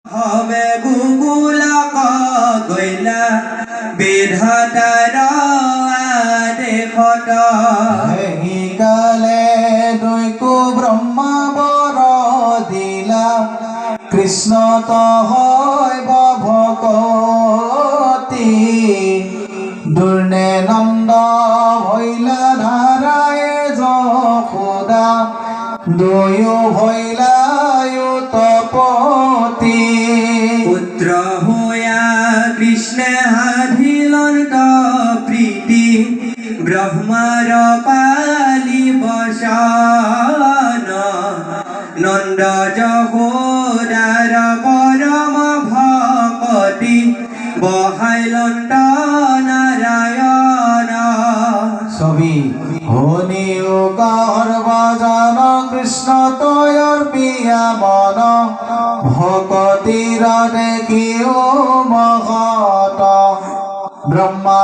হবে গুগুলাক গৈলা বিধাতাৰ আদেশত হিকালে দৈকো ব্ৰহ্মা বৰ দিলা কৃষ্ণত হয় ভকতি দুৰ্নে নন্দ ভৈলা ধাৰায় যশোদা দুয়ো ভৈলা তপতি পুত্ৰ হোয়া কৃষ্ণে সাধিলন্ত প্ৰীতি ব্ৰহ্মাৰ পালি বচন নন্দ যশোদাৰ পৰম ভকতি বহাইলন্ত নাৰায়ণ ছবি শুনিও গৰ্বজন কৃষ্ণ তয়ৰ বিয়া মন ভকতিৰ দেখিও মহত ব্ৰহ্মা